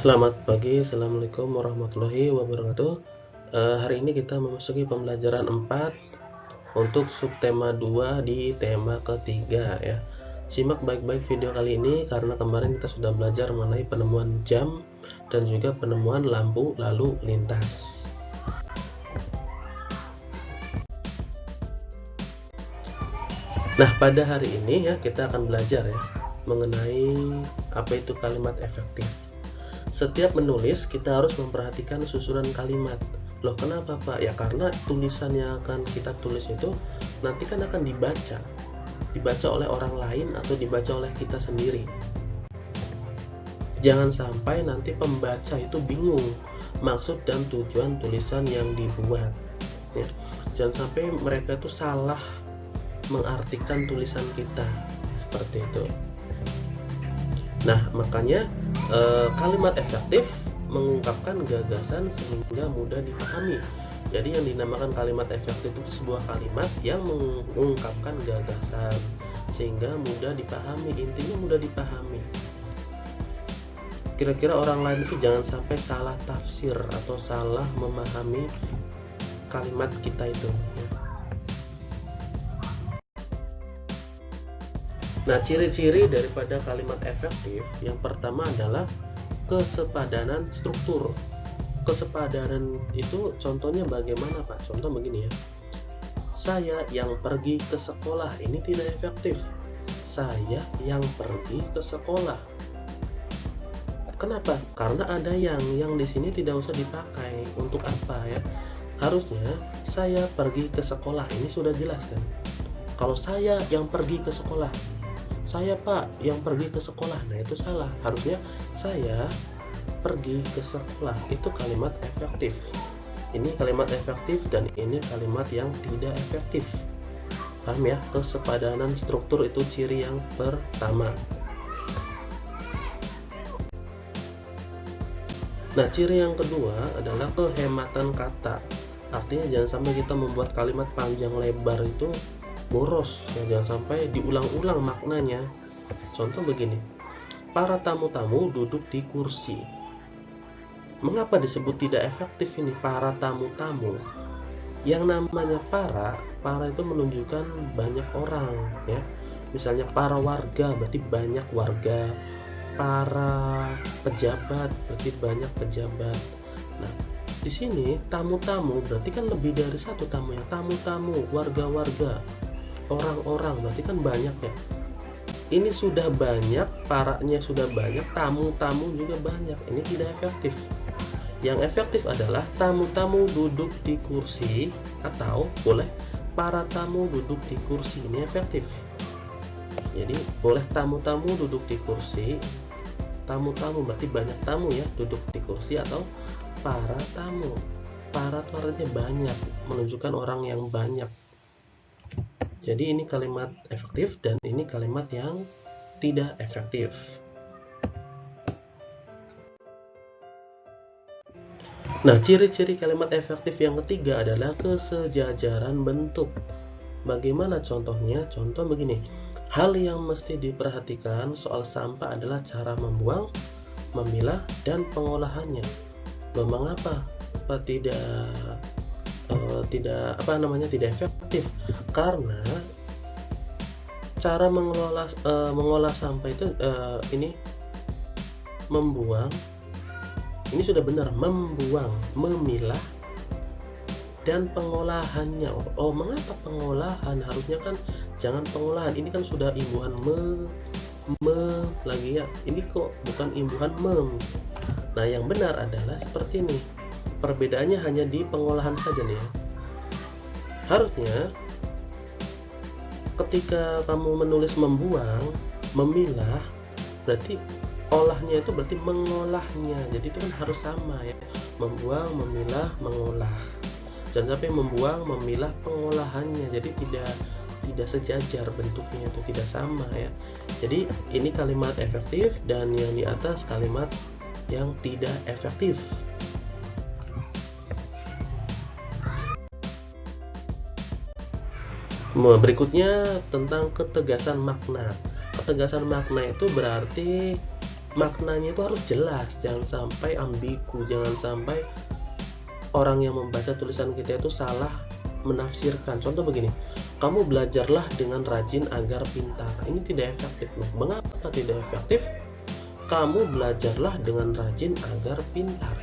Selamat pagi, Assalamualaikum warahmatullahi wabarakatuh. Hari ini kita memasuki pembelajaran 4 untuk subtema 2 di tema ketiga ya. Simak baik-baik video kali ini karena kemarin kita sudah belajar mengenai penemuan jam dan juga penemuan lampu lalu lintas. Nah, pada hari ini ya kita akan belajar ya mengenai apa itu kalimat efektif. Setiap menulis kita harus memperhatikan susunan kalimat. Loh, kenapa Pak? Ya karena tulisan yang akan kita tulis itu nanti kan akan dibaca oleh orang lain atau dibaca oleh kita sendiri. Jangan sampai nanti pembaca itu bingung maksud dan tujuan tulisan yang dibuat ya. Jangan sampai mereka itu salah mengartikan tulisan kita seperti itu. Nah, makanya kalimat efektif mengungkapkan gagasan sehingga mudah dipahami. Jadi yang dinamakan kalimat efektif itu sebuah kalimat yang mengungkapkan gagasan sehingga mudah dipahami, intinya mudah dipahami. Kira-kira orang lain itu jangan sampai salah tafsir atau salah memahami kalimat kita itu ya. Nah, ciri-ciri daripada kalimat efektif yang pertama adalah kesepadanan struktur. Kesepadanan itu contohnya bagaimana Pak? Contoh begini ya. Saya yang pergi ke sekolah, ini tidak efektif. Saya yang pergi ke sekolah. Kenapa? Karena ada yang di sini tidak usah dipakai. Untuk apa ya? Harusnya saya pergi ke sekolah, ini sudah jelas kan? Kalau saya yang pergi ke sekolah, saya Pak yang pergi ke sekolah, nah itu salah. Harusnya saya pergi ke sekolah, itu kalimat efektif. Ini kalimat efektif dan ini kalimat yang tidak efektif. Paham ya? Kesepadanan struktur itu ciri yang pertama. Nah, ciri yang kedua adalah kehematan kata. Artinya jangan sampai kita membuat kalimat panjang lebar itu boros ya, jangan sampai diulang-ulang maknanya. Contoh begini, para tamu-tamu duduk di kursi. Mengapa disebut tidak efektif ini para tamu-tamu? Yang namanya para itu menunjukkan banyak orang ya. Misalnya para warga berarti banyak warga, para pejabat berarti banyak pejabat. Nah, di sini tamu-tamu berarti kan lebih dari satu tamu ya. Tamu-tamu, warga-warga, orang-orang berarti kan banyak ya. Ini sudah banyak, paranya sudah banyak, tamu-tamu juga banyak. Ini tidak efektif. Yang efektif adalah tamu-tamu duduk di kursi atau boleh para tamu duduk di kursi. Ini efektif. Jadi boleh tamu-tamu duduk di kursi. Tamu-tamu berarti banyak tamu ya duduk di kursi, atau para tamu. Para itu artinya banyak, menunjukkan orang yang banyak. Jadi ini kalimat efektif dan ini kalimat yang tidak efektif. Nah, ciri-ciri kalimat efektif yang ketiga adalah kesejajaran bentuk. Bagaimana contohnya? Contoh begini. Hal yang mesti diperhatikan soal sampah adalah cara membuang, memilah, dan pengolahannya. Loh, mengapa tidak efektif? Karena cara mengolah sampah itu ini membuang, ini sudah benar, membuang, memilah, dan pengolahannya. Oh, mengapa pengolahan? Harusnya kan jangan pengolahan, ini kan sudah imbuhan lagi ya, ini kok bukan imbuhan mem. Nah, yang benar adalah seperti ini. Perbedaannya hanya di pengolahan saja nih ya. Harusnya ketika kamu menulis membuang, memilah, berarti olahnya itu berarti mengolahnya. Jadi itu kan harus sama ya. Membuang, memilah, mengolah. Jangan sampai membuang, memilah, pengolahannya. Jadi tidak sejajar bentuknya, itu tidak sama ya. Jadi ini kalimat efektif dan yang di atas kalimat yang tidak efektif. Berikutnya tentang ketegasan makna. Ketegasan makna itu berarti maknanya itu harus jelas, jangan sampai ambigu, jangan sampai orang yang membaca tulisan kita itu salah menafsirkan. Contoh begini, kamu belajarlah dengan rajin agar pintar. Ini tidak efektif. Nah, mengapa tidak efektif? Kamu belajarlah dengan rajin agar pintar.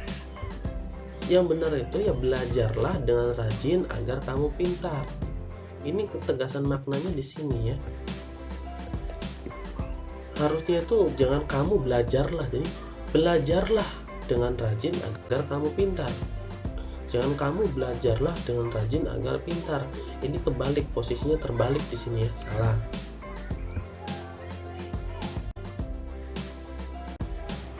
Yang benar itu ya belajarlah dengan rajin agar kamu pintar. Ini ketegasan maknanya di sini ya. Harusnya itu jangan kamu belajarlah, jadi belajarlah dengan rajin agar kamu pintar. Jangan kamu belajarlah dengan rajin agar pintar. Ini kebalik, posisinya terbalik di sini ya, salah.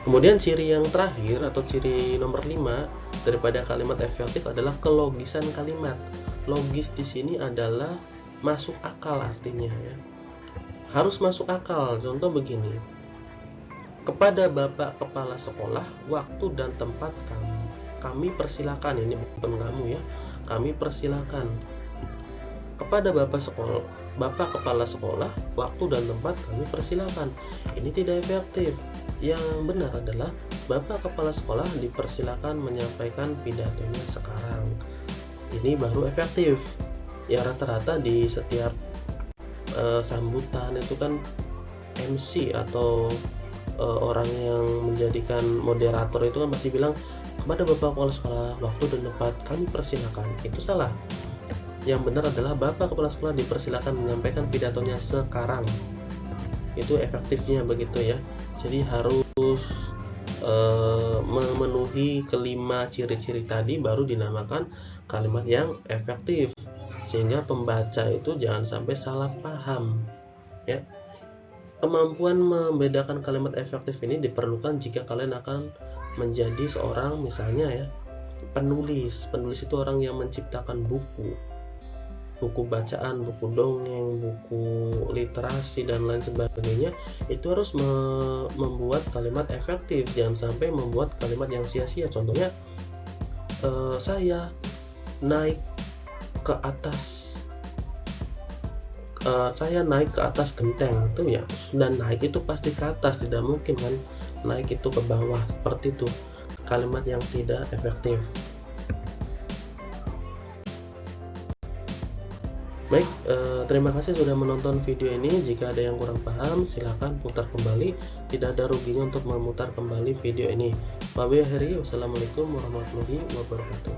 Kemudian ciri yang terakhir atau ciri nomor 5 daripada kalimat efektif adalah kelogisan kalimat. Logis di sini adalah masuk akal artinya ya. Harus masuk akal. Contoh begini. Kepada Bapak Kepala Sekolah, waktu dan tempat kami persilakan. Ini bukan kamu ya. Kami persilakan. Kepada Bapak Kepala Sekolah, waktu dan tempat kami persilakan. Ini tidak efektif. Yang benar adalah Bapak Kepala Sekolah dipersilakan menyampaikan pidatonya sekarang. Ini baru efektif. Ya rata-rata di setiap sambutan itu kan MC atau orang yang menjadikan moderator itu kan masih bilang kepada Bapak Kepala Sekolah, waktu dan tempat kami persilakan. Itu salah. Yang benar adalah Bapak Kepala Sekolah dipersilakan menyampaikan pidatonya sekarang. Itu efektifnya begitu ya. Jadi harus memenuhi kelima ciri-ciri tadi baru dinamakan kalimat yang efektif, sehingga pembaca itu jangan sampai salah paham ya. Kemampuan membedakan kalimat efektif ini diperlukan jika kalian akan menjadi seorang misalnya ya penulis itu orang yang menciptakan buku bacaan, buku dongeng, buku literasi dan lain sebagainya. Itu harus membuat kalimat efektif, jangan sampai membuat kalimat yang sia-sia. Contohnya saya naik ke atas genteng itu ya, dan naik itu pasti ke atas, tidak mungkin kan naik itu ke bawah. Seperti itu kalimat yang tidak efektif. Baik, terima kasih sudah menonton video ini. Jika ada yang kurang paham, silahkan putar kembali. Tidak ada ruginya untuk memutar kembali video ini. Wassalamualaikum warahmatullahi wabarakatuh.